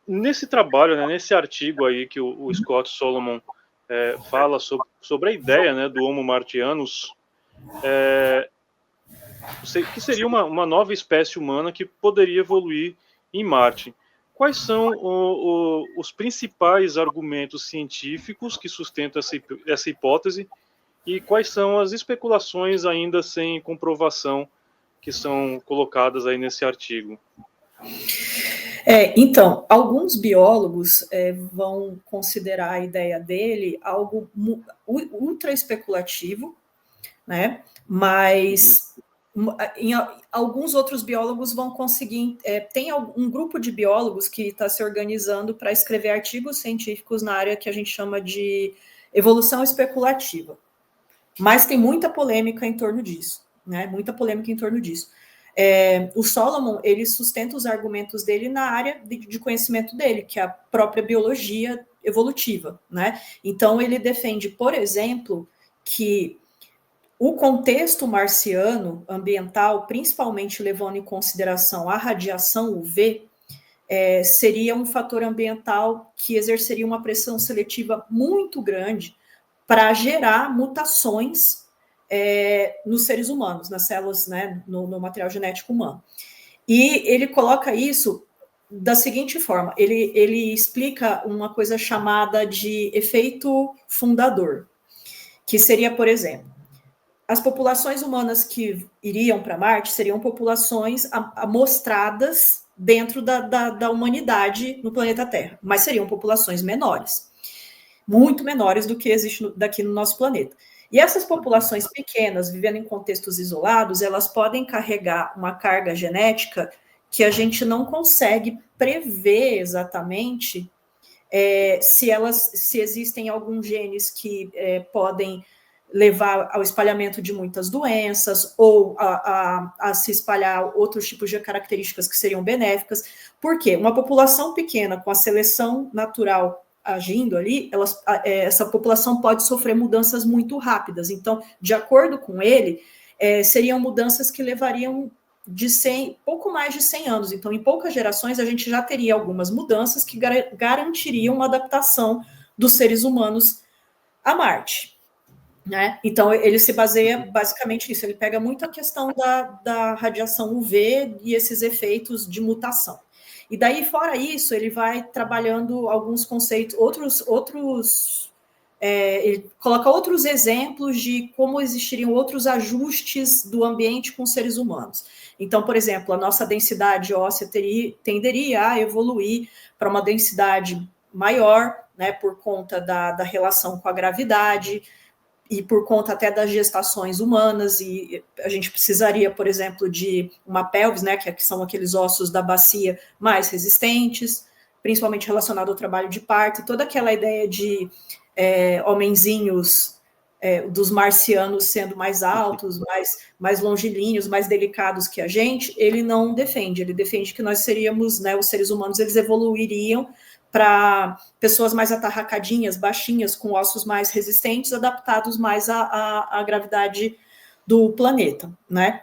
nesse trabalho, né, nesse artigo aí que o Scott Solomon fala sobre a ideia, né, do Homo martianus, que seria uma nova espécie humana que poderia evoluir em Marte. Quais são os principais argumentos científicos que sustentam essa hipótese e quais são as especulações ainda sem comprovação que são colocadas aí nesse artigo? Então, alguns biólogos vão considerar a ideia dele algo ultra especulativo, né? Mas alguns outros biólogos vão conseguir. Tem um grupo de biólogos que está se organizando para escrever artigos científicos na área que a gente chama de evolução especulativa. Mas tem muita polêmica em torno disso, né? Muita polêmica em torno disso. O Solomon, ele sustenta os argumentos dele na área de conhecimento dele, que é a própria biologia evolutiva, né? Então, ele defende, por exemplo, que o contexto marciano ambiental, principalmente levando em consideração a radiação UV, seria um fator ambiental que exerceria uma pressão seletiva muito grande para gerar mutações nos seres humanos, nas células, né, no material genético humano. E ele coloca isso da seguinte forma, ele explica uma coisa chamada de efeito fundador, que seria, por exemplo, as populações humanas que iriam para Marte seriam populações amostradas dentro da humanidade no planeta Terra, mas seriam populações menores, muito menores do que existe daqui no nosso planeta. E essas populações pequenas, vivendo em contextos isolados, elas podem carregar uma carga genética que a gente não consegue prever exatamente se existem alguns genes que podem levar ao espalhamento de muitas doenças ou a se espalhar outros tipos de características que seriam benéficas. Por quê? Uma população pequena com a seleção natural agindo ali, essa população pode sofrer mudanças muito rápidas. Então, de acordo com ele, seriam mudanças que levariam pouco mais de 100 anos. Então, em poucas gerações, a gente já teria algumas mudanças que garantiriam uma adaptação dos seres humanos a Marte. Né? Então, ele se baseia basicamente nisso. Ele pega muito a questão da radiação UV e esses efeitos de mutação. E daí, fora isso, ele vai trabalhando alguns conceitos, ele coloca outros exemplos de como existiriam outros ajustes do ambiente com seres humanos. Então, por exemplo, a nossa densidade óssea tenderia a evoluir para uma densidade maior, né, por conta da relação com a gravidade, e por conta até das gestações humanas, e a gente precisaria, por exemplo, de uma pelvis, né, que são aqueles ossos da bacia mais resistentes, principalmente relacionado ao trabalho de parto, e toda aquela ideia de homenzinhos dos marcianos sendo mais altos, mais longilíneos, mais delicados que a gente, ele não defende, ele defende que nós seríamos, né, os seres humanos, eles evoluiriam para pessoas mais atarracadinhas, baixinhas, com ossos mais resistentes, adaptados mais à gravidade do planeta, né?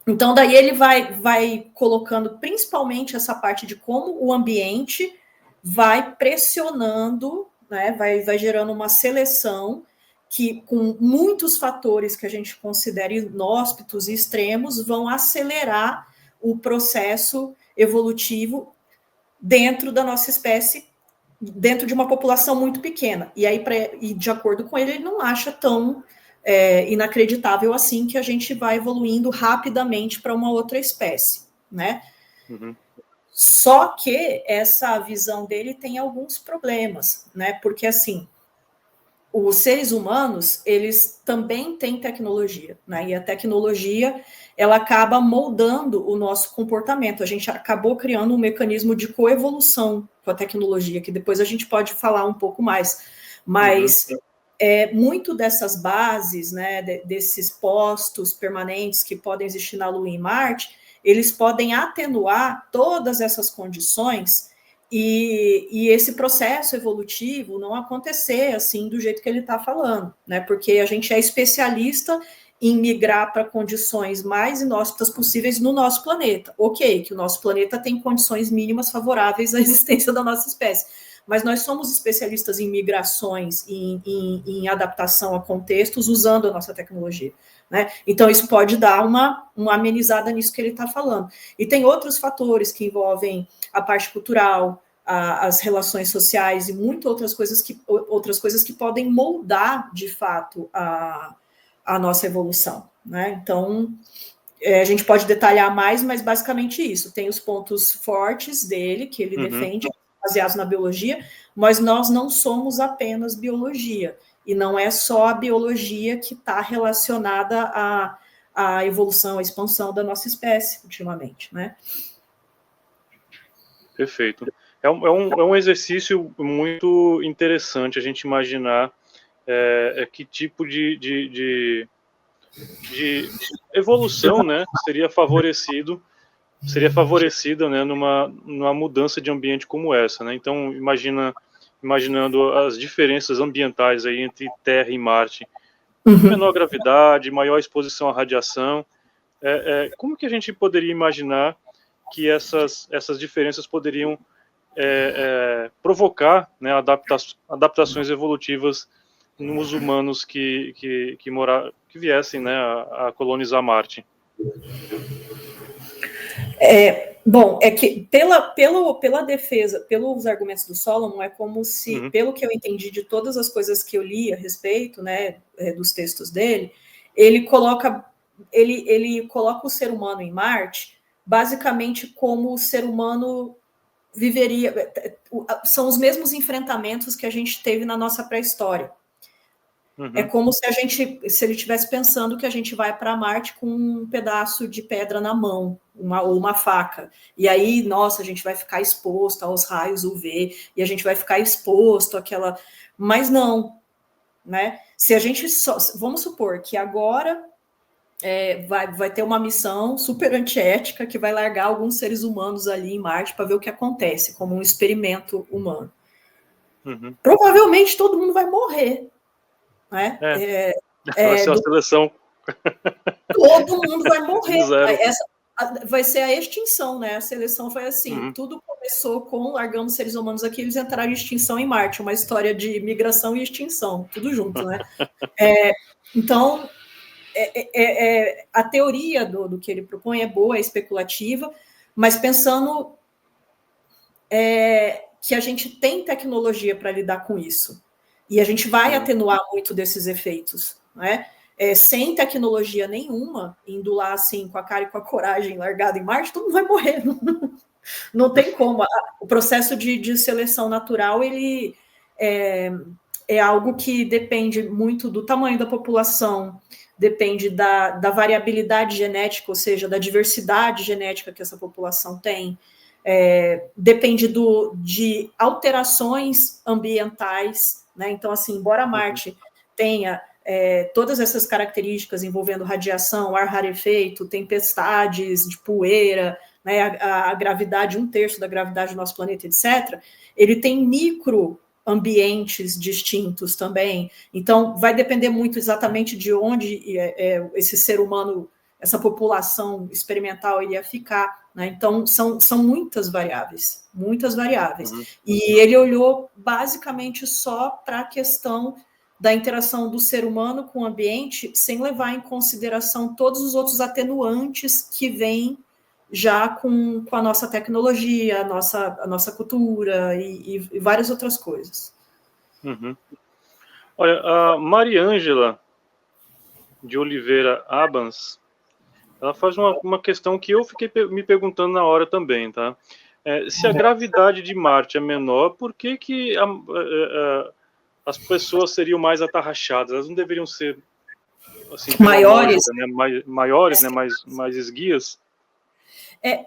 Então, daí ele vai colocando principalmente essa parte de como o ambiente vai pressionando, né, vai gerando uma seleção que, com muitos fatores que a gente considera inóspitos e extremos, vão acelerar o processo evolutivo dentro da nossa espécie, dentro de uma população muito pequena. E aí, de acordo com ele não acha tão inacreditável assim que a gente vai evoluindo rapidamente para uma outra espécie, né? Uhum. Só que essa visão dele tem alguns problemas, né? Porque, assim, os seres humanos, eles também têm tecnologia, né? E a tecnologia, ela acaba moldando o nosso comportamento. A gente acabou criando um mecanismo de coevolução com a tecnologia, que depois a gente pode falar um pouco mais. Mas muito dessas bases, né, desses postos permanentes que podem existir na Lua e em Marte, eles podem atenuar todas essas condições e esse processo evolutivo não acontecer assim do jeito que ele está falando, né? Porque a gente é especialista em migrar para condições mais inóspitas possíveis no nosso planeta. Ok, que o nosso planeta tem condições mínimas favoráveis à existência da nossa espécie, mas nós somos especialistas em migrações, em adaptação a contextos, usando a nossa tecnologia. Né? Então, isso pode dar uma amenizada nisso que ele está falando. E tem outros fatores que envolvem a parte cultural, as relações sociais e muitas outras coisas que podem moldar, de fato, a nossa evolução. Né? Então, a gente pode detalhar mais, mas basicamente isso. Tem os pontos fortes dele, que ele defende, baseados na biologia, mas nós não somos apenas biologia. E não é só a biologia que está relacionada à evolução, à expansão da nossa espécie, ultimamente, né? Perfeito. É um exercício muito interessante a gente imaginar que tipo de evolução, né, seria favorecida, né, numa mudança de ambiente como essa, né? Então, imaginando as diferenças ambientais aí entre Terra e Marte, menor gravidade, maior exposição à radiação, como que a gente poderia imaginar que essas diferenças poderiam provocar, né, adaptações evolutivas nos humanos que viessem, né, a colonizar Marte? Bom, é que pela defesa, pelos argumentos do Solomon, é como se, pelo que eu entendi de todas as coisas que eu li a respeito, né, dos textos dele, ele coloca o ser humano em Marte basicamente como o ser humano viveria, são os mesmos enfrentamentos que a gente teve na nossa pré-história. É como se ele estivesse pensando que a gente vai para Marte com um pedaço de pedra na mão, ou uma faca. E aí, nossa, a gente vai ficar exposto aos raios UV, e a gente vai ficar exposto àquela... Mas não, né? Se a gente vamos supor que agora vai ter uma missão super antiética que vai largar alguns seres humanos ali em Marte para ver o que acontece, como um experimento humano. Provavelmente todo mundo vai morrer. Né? Vai ser uma seleção. Todo mundo vai morrer. Vai ser a extinção, né? A seleção foi assim. Tudo começou com largamos seres humanos aqui, eles entraram em extinção em Marte, uma história de migração e extinção, tudo junto, né? Então, a teoria do que ele propõe é boa, é especulativa, mas pensando que a gente tem tecnologia para lidar com isso. E a gente vai atenuar muito desses efeitos, né? Sem tecnologia nenhuma, indo lá assim, com a cara e com a coragem, largado em Marte, todo mundo vai morrer. Não tem como. O processo de seleção natural, ele é algo que depende muito do tamanho da população, depende da variabilidade genética, ou seja, da diversidade genética que essa população tem, depende de alterações ambientais, né? Então, assim, embora Marte tenha todas essas características envolvendo radiação, ar rarefeito, tempestades de poeira, né, a gravidade, 1/3 da gravidade do nosso planeta, etc., ele tem microambientes distintos também. Então, vai depender muito exatamente de onde esse ser humano, essa população experimental iria ficar. Né? Então, são muitas variáveis. E ele olhou basicamente só para a questão da interação do ser humano com o ambiente, sem levar em consideração todos os outros atenuantes que vêm já com a nossa tecnologia, a nossa cultura e várias outras coisas. Olha, a Mariângela de Oliveira Abans, ela faz uma questão que eu fiquei me perguntando na hora também, tá? Se a gravidade de Marte é menor, por que as pessoas seriam mais atarrachadas? Elas não deveriam ser assim, maiores, lógica, né? Maiores, né? mais esguias?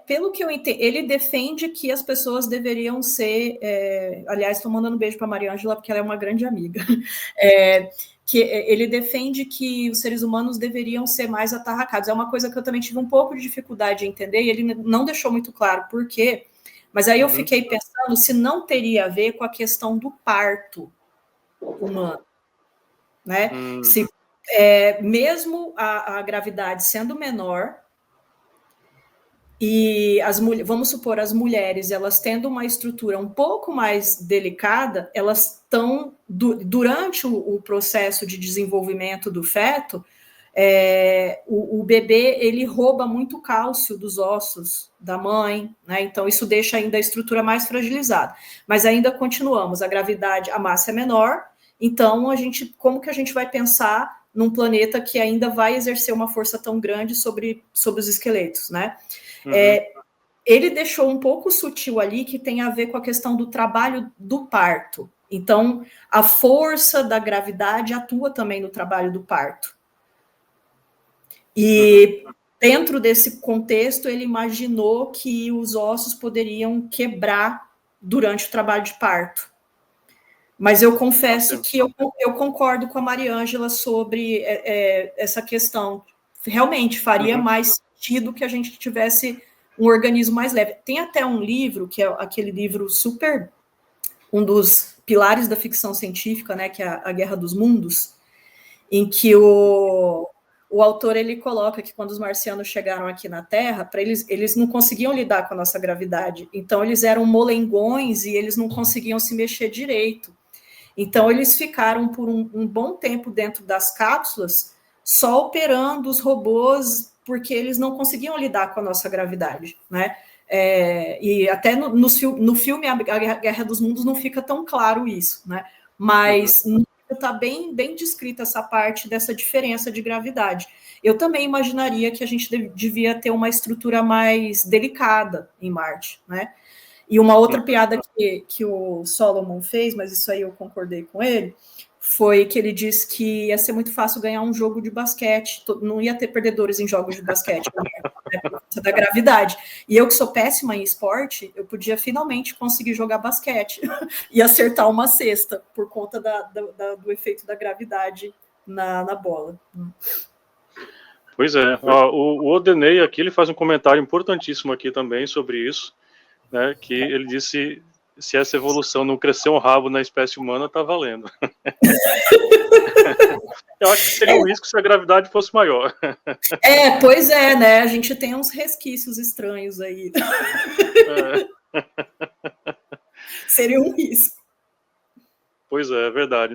Pelo que eu entendo, ele defende que as pessoas deveriam ser... aliás, estou mandando um beijo para a Mariângela, porque ela é uma grande amiga. Que ele defende que os seres humanos deveriam ser mais atarracados. É uma coisa que eu também tive um pouco de dificuldade de entender, e ele não deixou muito claro por quê. Mas aí eu fiquei pensando se não teria a ver com a questão do parto humano. Né? Se mesmo a gravidade sendo menor, e vamos supor, as mulheres, elas tendo uma estrutura um pouco mais delicada, elas estão, durante o processo de desenvolvimento do feto, o bebê, ele rouba muito cálcio dos ossos da mãe, né? Então isso deixa ainda a estrutura mais fragilizada. Mas ainda continuamos, a gravidade, a massa é menor, então como que a gente vai pensar num planeta que ainda vai exercer uma força tão grande sobre os esqueletos, né? Uhum. Ele deixou um pouco sutil ali que tem a ver com a questão do trabalho do parto. Então, a força da gravidade atua também no trabalho do parto. E dentro desse contexto, ele imaginou que os ossos poderiam quebrar durante o trabalho de parto. Mas eu confesso que eu concordo com a Mariângela sobre essa questão. Realmente faria mais sentido que a gente tivesse um organismo mais leve. Tem até um livro, que é aquele livro super... um dos pilares da ficção científica, né, que é A Guerra dos Mundos, em que o autor, ele coloca que quando os marcianos chegaram aqui na Terra, para eles não conseguiam lidar com a nossa gravidade. Então, eles eram molengões e eles não conseguiam se mexer direito. Então, eles ficaram por um bom tempo dentro das cápsulas, só operando os robôs, porque eles não conseguiam lidar com a nossa gravidade, né? E até no filme A Guerra dos Mundos não fica tão claro isso, né? Mas está bem descrita essa parte dessa diferença de gravidade. Eu também imaginaria que a gente devia ter uma estrutura mais delicada em Marte, né? E uma outra piada que o Solomon fez, mas isso aí eu concordei com ele, foi que ele disse que ia ser muito fácil ganhar um jogo de basquete, não ia ter perdedores em jogos de basquete, né, por conta da gravidade. E eu, que sou péssima em esporte, eu podia finalmente conseguir jogar basquete e acertar uma cesta, por conta do efeito da gravidade na bola. Pois é, o Odenei aqui, ele faz um comentário importantíssimo aqui também sobre isso, né, que ele disse: se essa evolução não crescer um rabo na espécie humana, tá valendo. Eu acho que seria um risco se a gravidade fosse maior. Pois é, né? A gente tem uns resquícios estranhos aí. Seria um risco. Pois é verdade.